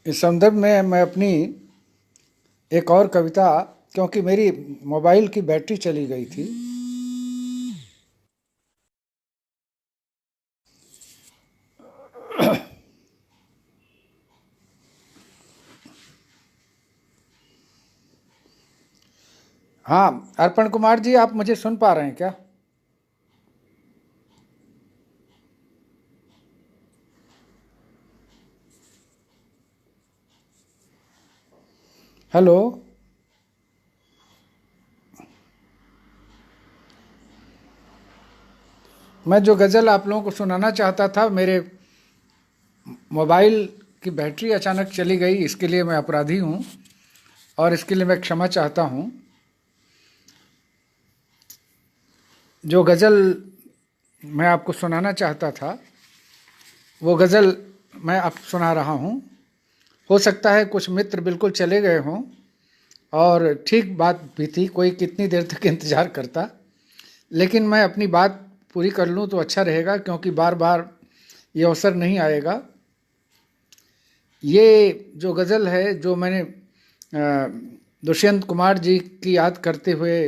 इस संदर्भ में मैं अपनी एक और कविता, क्योंकि मेरी मोबाइल की बैटरी चली गई थी, हाँ अर्पण कुमार जी, आप मुझे सुन पा रहे हैं क्या? हेलो। मैं जो गज़ल आप लोगों को सुनाना चाहता था, मेरे मोबाइल की बैटरी अचानक चली गई, इसके लिए मैं अपराधी हूँ और इसके लिए मैं क्षमा चाहता हूँ। जो गज़ल मैं आपको सुनाना चाहता था वो गज़ल मैं अब सुना रहा हूँ। हो सकता है कुछ मित्र बिल्कुल चले गए हों, और ठीक बात भी थी, कोई कितनी देर तक इंतज़ार करता, लेकिन मैं अपनी बात पूरी कर लूँ तो अच्छा रहेगा, क्योंकि बार बार ये अवसर नहीं आएगा। ये जो गज़ल है, जो मैंने दुष्यंत कुमार जी की याद करते हुए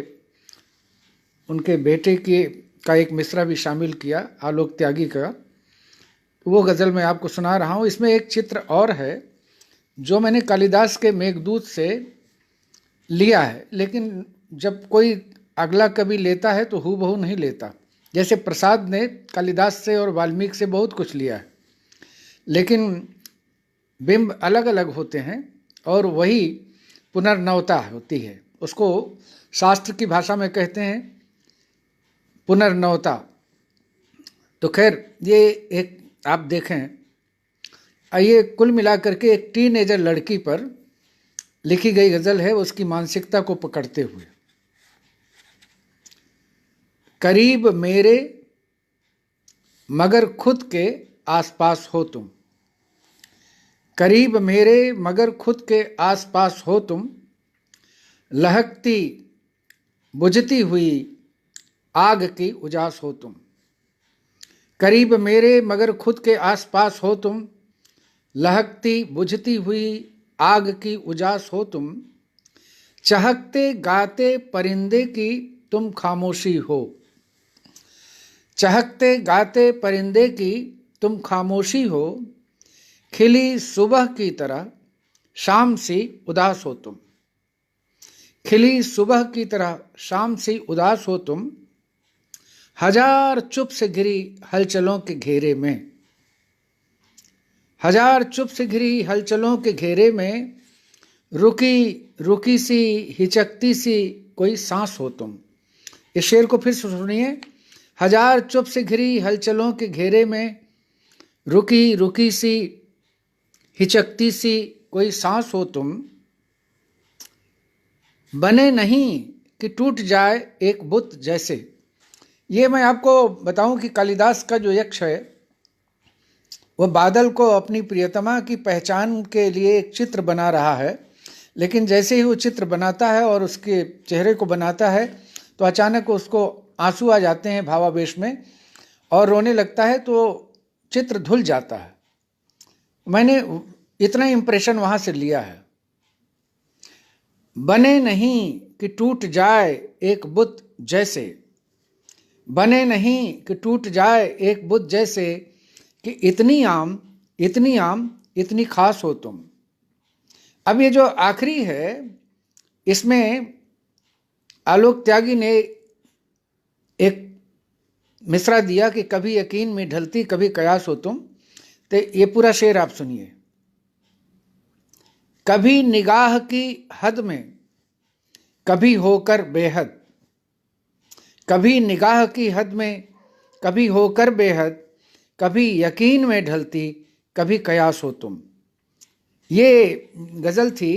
उनके बेटे की का एक मिसरा भी शामिल किया, आलोक त्यागी का, वो गज़ल मैं आपको सुना रहा हूँ। इसमें एक चित्र और है जो मैंने कालिदास के मेघदूत से लिया है, लेकिन जब कोई अगला कवि लेता है तो हूबहू नहीं लेता। जैसे प्रसाद ने कालिदास से और वाल्मीकि से बहुत कुछ लिया है, लेकिन बिंब अलग अलग होते हैं और वही पुनर्नवता होती है। उसको शास्त्र की भाषा में कहते हैं पुनर्नवता। तो खैर, ये एक आप देखें, आइए, कुल मिलाकर के एक टीनेजर लड़की पर लिखी गई गज़ल है, उसकी मानसिकता को पकड़ते हुए। करीब मेरे मगर खुद के आसपास हो तुम, करीब मेरे मगर खुद के आसपास हो तुम, लहकती बुझती हुई आग की उजास हो तुम। करीब मेरे मगर खुद के आसपास हो तुम, लहकती बुझती हुई आग की उजास हो तुम। चहकते गाते परिंदे की तुम खामोशी हो, चहकते गाते परिंदे की तुम खामोशी हो। खिली सुबह की तरह शाम सी उदास हो तुम, खिली सुबह की तरह शाम सी उदास हो तुम। हजार चुप से घिरी हलचलों के घेरे में, हजार चुप से घिरी हलचलों के घेरे में, रुकी रुकी सी हिचकती सी कोई सांस हो तुम। इस शेर को फिर से सुनिए। हजार चुप से घिरी हलचलों के घेरे में, रुकी रुकी सी हिचकती सी कोई सांस हो तुम। बने नहीं कि टूट जाए एक बुत जैसे। ये मैं आपको बताऊं कि कालिदास का जो यक्ष है, वह बादल को अपनी प्रियतमा की पहचान के लिए एक चित्र बना रहा है, लेकिन जैसे ही वो चित्र बनाता है और उसके चेहरे को बनाता है तो अचानक उसको आंसू आ जाते हैं भावावेश में और रोने लगता है, तो चित्र धुल जाता है। मैंने इतना इम्प्रेशन वहाँ से लिया है। बने नहीं कि टूट जाए एक बुत जैसे, बने नहीं कि टूट जाए एक बुत जैसे, कि इतनी आम इतनी आम इतनी खास हो तुम। अब ये जो आखिरी है, इसमें आलोक त्यागी ने एक मिसरा दिया कि कभी यकीन में ढलती कभी कयास हो तुम। तो ये पूरा शेर आप सुनिए। कभी निगाह की हद में कभी होकर बेहद, कभी निगाह की हद में कभी होकर बेहद, कभी यकीन में ढलती कभी कयास हो तुम। ये गज़ल थी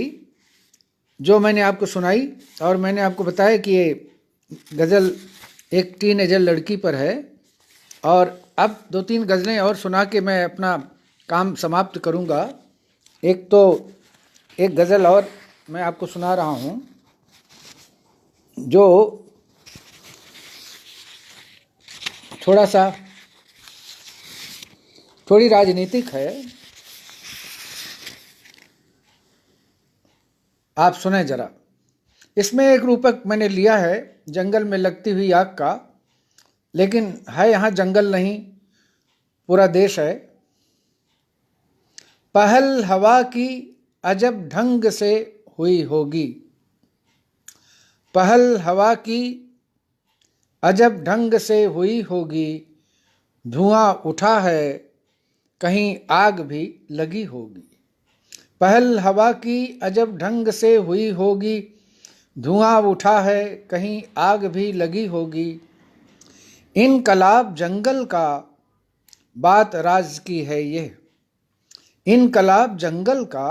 जो मैंने आपको सुनाई, और मैंने आपको बताया कि ये गज़ल एक टीनेजर लड़की पर है। और अब दो तीन गज़लें और सुना के मैं अपना काम समाप्त करूंगा। एक गज़ल और मैं आपको सुना रहा हूं जो थोड़ी राजनीतिक है। आप सुने जरा। इसमें एक रूपक मैंने लिया है जंगल में लगती हुई आग का, लेकिन है यहाँ जंगल नहीं, पूरा देश है। पहल हवा की अजब ढंग से हुई होगी, पहल हवा की अजब ढंग से हुई होगी, धुआं उठा है कहीं आग भी लगी होगी। पहल हवा की अजब ढंग से हुई होगी, धुआं उठा है कहीं आग भी लगी होगी। इनकलाब जंगल का बात राज की है ये, इनकलाब जंगल का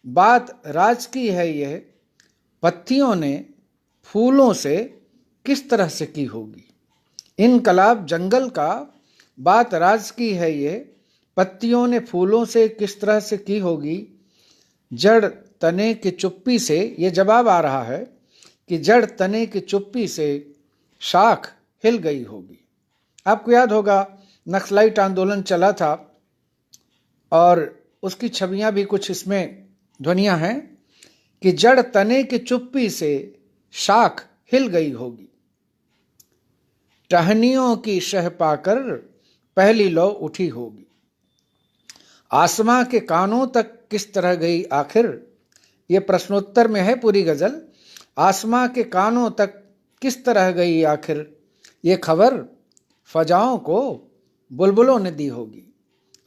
बात राज की है ये, पत्तियों ने फूलों से किस तरह से की होगी। इनकलाब जंगल का बात राज की है ये, पत्तियों ने फूलों से किस तरह से की होगी। जड़ तने की चुप्पी से, ये जवाब आ रहा है कि जड़ तने की चुप्पी से शाख हिल गई होगी। आपको याद होगा नक्सलाइट आंदोलन चला था और उसकी छवियां भी कुछ इसमें ध्वनियां हैं कि जड़ तने की चुप्पी से शाख हिल गई होगी, टहनियों की शह पाकर पहली लौ उठी होगी। आसमां के कानों तक किस तरह गई आखिर, ये प्रश्नोत्तर में है पूरी गजल। आसमां के कानों तक किस तरह गई आखिर, ये खबर फजाओं को बुलबुलों ने दी होगी।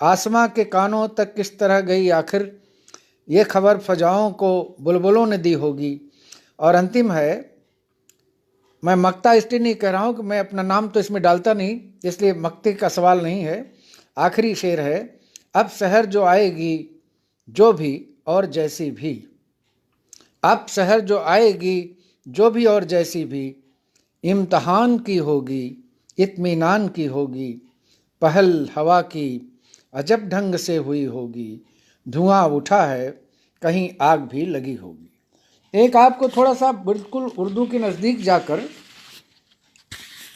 आसमां के कानों तक किस तरह गई आखिर, ये खबर फजाओं को बुलबुलों ने दी होगी। और अंतिम है, मैं मक्ता इसलिए नहीं कह रहा हूं कि मैं अपना नाम तो इसमें डालता नहीं, इसलिए मक्ते का सवाल नहीं है। आखिरी शेर है, अब शहर जो आएगी जो भी और जैसी भी, अब शहर जो आएगी जो भी और जैसी भी, इम्तहान की होगी इत्मीनान की होगी, पहल हवा की अजब ढंग से हुई होगी, धुआं उठा है कहीं आग भी लगी होगी। एक आपको थोड़ा सा बिल्कुल उर्दू के नज़दीक जाकर,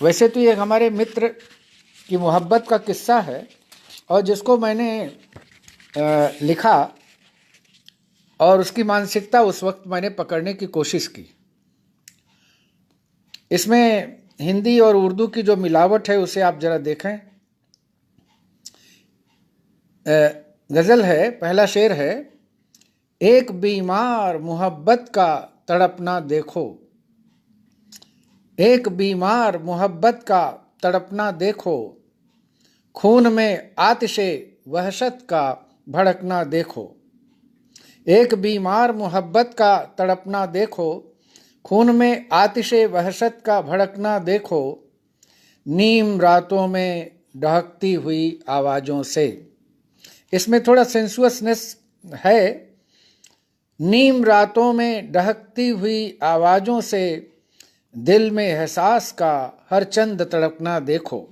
वैसे तो ये हमारे मित्र की मोहब्बत का किस्सा है और जिसको मैंने लिखा और उसकी मानसिकता उस वक्त मैंने पकड़ने की कोशिश की। इसमें हिंदी और उर्दू की जो मिलावट है उसे आप जरा देखें। गज़ल है, पहला शेर है, एक बीमार मोहब्बत का तड़पना देखो, एक बीमार मोहब्बत का तड़पना देखो, खून में आतिशे वहशत का भड़कना देखो। एक बीमार मोहब्बत का तड़पना देखो, खून में आतिशे वहशत का भड़कना देखो, नीम रातों में ढहकती हुई आवाज़ों से। इसमें थोड़ा सेंसुअसनेस है। नीम रातों में ढहकती हुई आवाज़ों से, दिल में एहसास का हर चंद तड़पना देखो।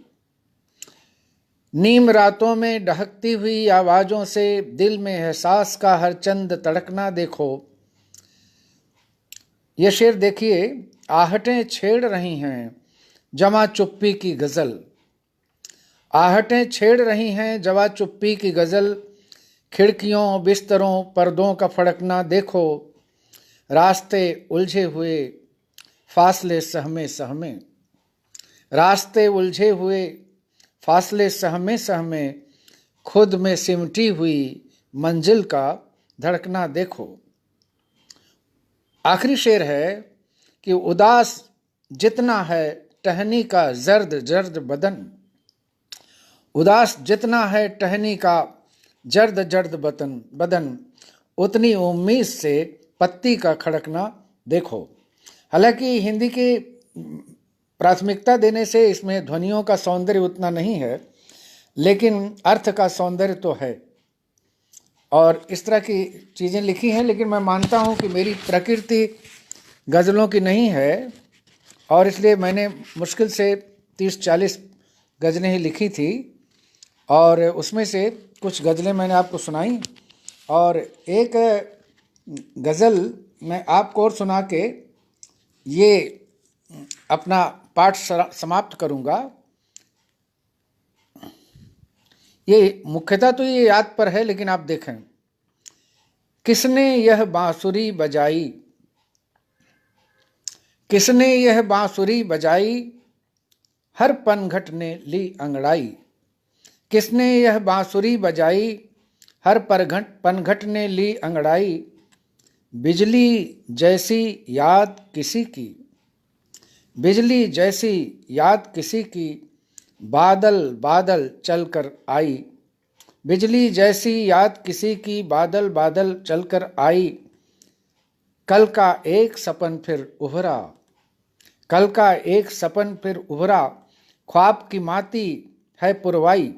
नीम रातों में ढहकती हुई आवाज़ों से, दिल में एहसास का हर चंद तड़कना देखो। ये शेर देखिए, आहटें छेड़ रही हैं जमा चुप्पी की गज़ल, आहटें छेड़ रही हैं जमा चुप्पी की गज़ल, खिड़कियों बिस्तरों पर्दों का फड़कना देखो, रास्ते उलझे हुए फासले सहमे सहमे, रास्ते उलझे हुए फासले सहमे सहमे, खुद में सिमटी हुई मंजिल का धड़कना देखो। आखिरी शेर है कि उदास जितना है टहनी का जर्द जर्द बदन, उदास जितना है टहनी का जर्द जर्द बदन, उतनी उम्मीद से पत्ती का खड़कना देखो। हालांकि हिंदी की प्राथमिकता देने से इसमें ध्वनियों का सौंदर्य उतना नहीं है, लेकिन अर्थ का सौंदर्य तो है और इस तरह की चीज़ें लिखी हैं। लेकिन मैं मानता हूँ कि मेरी प्रकृति गज़लों की नहीं है और इसलिए मैंने मुश्किल से 30-40 गज़लें ही लिखी थी और उसमें से कुछ गज़लें मैंने आपको सुनाई और एक गज़ल मैं आपको और सुना के ये अपना पाठ समाप्त करूँगा। ये मुख्यतः तो ये याद पर है, लेकिन आप देखें, किसने यह बांसुरी बजाई, किसने यह बांसुरी बजाई, हर पनघट ने ली अंगड़ाई। किसने यह बांसुरी बजाई, हर पनघट ने ली अंगड़ाई। बिजली जैसी याद किसी की, बिजली जैसी याद किसी की, बादल बादल चलकर आई। बिजली जैसी याद किसी की, बादल बादल चलकर आई। कल का एक सपन फिर उभरा, कल का एक सपन फिर उभरा। ख्वाब की माती है पुरवाई।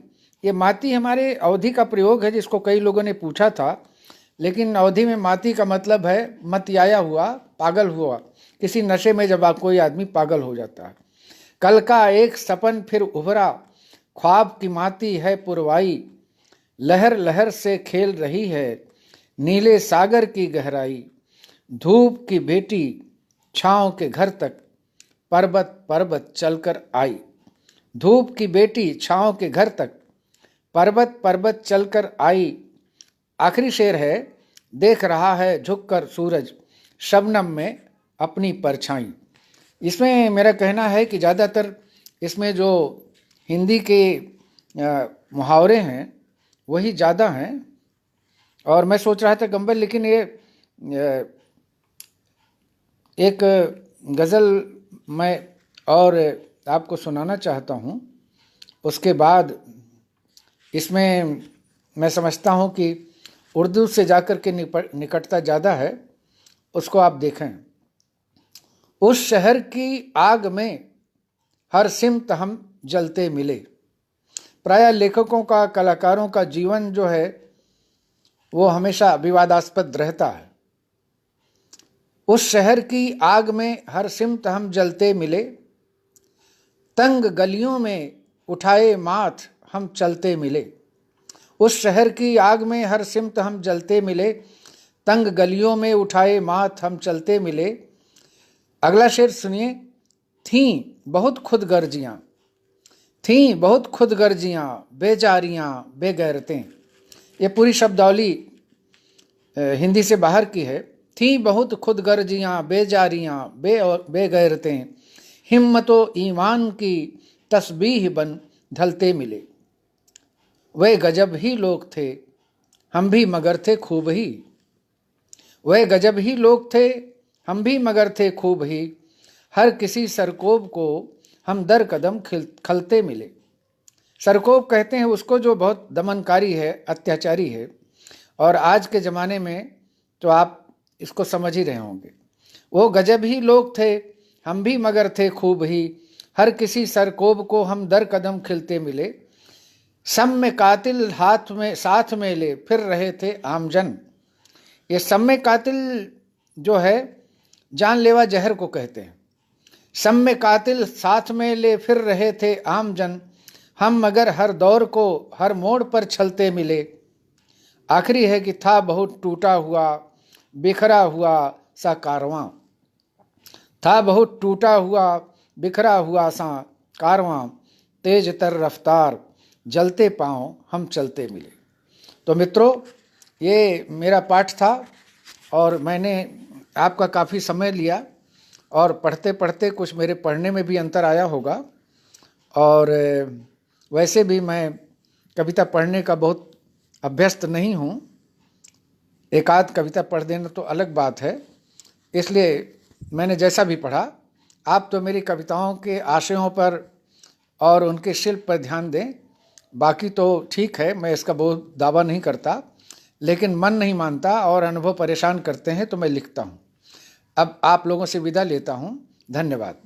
ये माती हमारे अवधि का प्रयोग है, जिसको कई लोगों ने पूछा था, लेकिन अवधि में माती का मतलब है मतियाया हुआ, पागल हुआ। किसी नशे में जब कोई आदमी पागल हो जाता है। कल का एक सपन फिर उभरा, ख्वाब की माती है पुरवाई। लहर लहर से खेल रही है, नीले सागर की गहराई। धूप की बेटी छाँव के घर तक, पर्वत पर्वत चलकर आई। धूप की बेटी छाँव के घर तक, पर्वत पर्वत चलकर आई। आखिरी शेर है, देख रहा है झुककर सूरज, शबनम में अपनी परछाई। इसमें मेरा कहना है कि ज़्यादातर इसमें जो हिंदी के मुहावरे हैं वही ज़्यादा हैं। और मैं सोच रहा था गंबर, लेकिन ये एक गज़ल मैं और आपको सुनाना चाहता हूँ। उसके बाद इसमें मैं समझता हूँ कि उर्दू से जाकर के निकटता ज़्यादा है, उसको आप देखें। उस शहर की आग में हर सिमत हम जलते मिले। प्रायः लेखकों का, कलाकारों का जीवन जो है वो हमेशा विवादास्पद रहता है। उस शहर की आग में हर सिमत हम जलते मिले, तंग गलियों में उठाए माथ हम चलते मिले। उस शहर की आग में हर सिमत हम जलते मिले, तंग गलियों में उठाए माथ हम चलते मिले। अगला शेर सुनिए। थीं बहुत खुदगर्जियाँ, थीं बहुत खुदगर्जियाँ, बेजारियाँ बेगैरतें। ये पूरी शब्दावली हिंदी से बाहर की है। थीं बहुत खुदगर्जियाँ, बेजारियाँ बेगैरतें, हिम्मतो ईमान की तस्बीह बन ढलते मिले। वे गजब ही लोग थे, हम भी मगर थे खूब ही। वे गजब ही लोग थे, हम भी मगर थे खूब ही। हर किसी सरकोब को हम दर कदम खलते मिले। सरकोब कहते हैं उसको जो बहुत दमनकारी है, अत्याचारी है। और आज के ज़माने में तो आप इसको समझ ही रहे होंगे। वो गजब ही लोग थे, हम भी मगर थे खूब ही। हर किसी सरकोब को हम दर कदम खिलते मिले। सम में कातिल हाथ में साथ में ले फिर रहे थे आमजन। ये सम में कातिल जो है जानलेवा जहर को कहते हैं। सम में कातिल साथ में ले फिर रहे थे आमजन, हम मगर हर दौर को हर मोड़ पर छलते मिले। आखिरी है कि था बहुत टूटा हुआ बिखरा हुआ सा कारवां। था बहुत टूटा हुआ बिखरा हुआ सा कारवां, तेज तर रफ्तार जलते पाँव हम चलते मिले। तो मित्रों, ये मेरा पाठ था और मैंने आपका काफ़ी समय लिया और पढ़ते पढ़ते कुछ मेरे पढ़ने में भी अंतर आया होगा। और वैसे भी मैं कविता पढ़ने का बहुत अभ्यस्त नहीं हूँ। एक आध कविता पढ़ देना तो अलग बात है। इसलिए मैंने जैसा भी पढ़ा, आप तो मेरी कविताओं के आशयों पर और उनके शिल्प पर ध्यान दें। बाकी तो ठीक है, मैं इसका बहुत दावा नहीं करता, लेकिन मन नहीं मानता और अनुभव परेशान करते हैं तो मैं लिखता हूँ। अब आप लोगों से विदा लेता हूँ। धन्यवाद।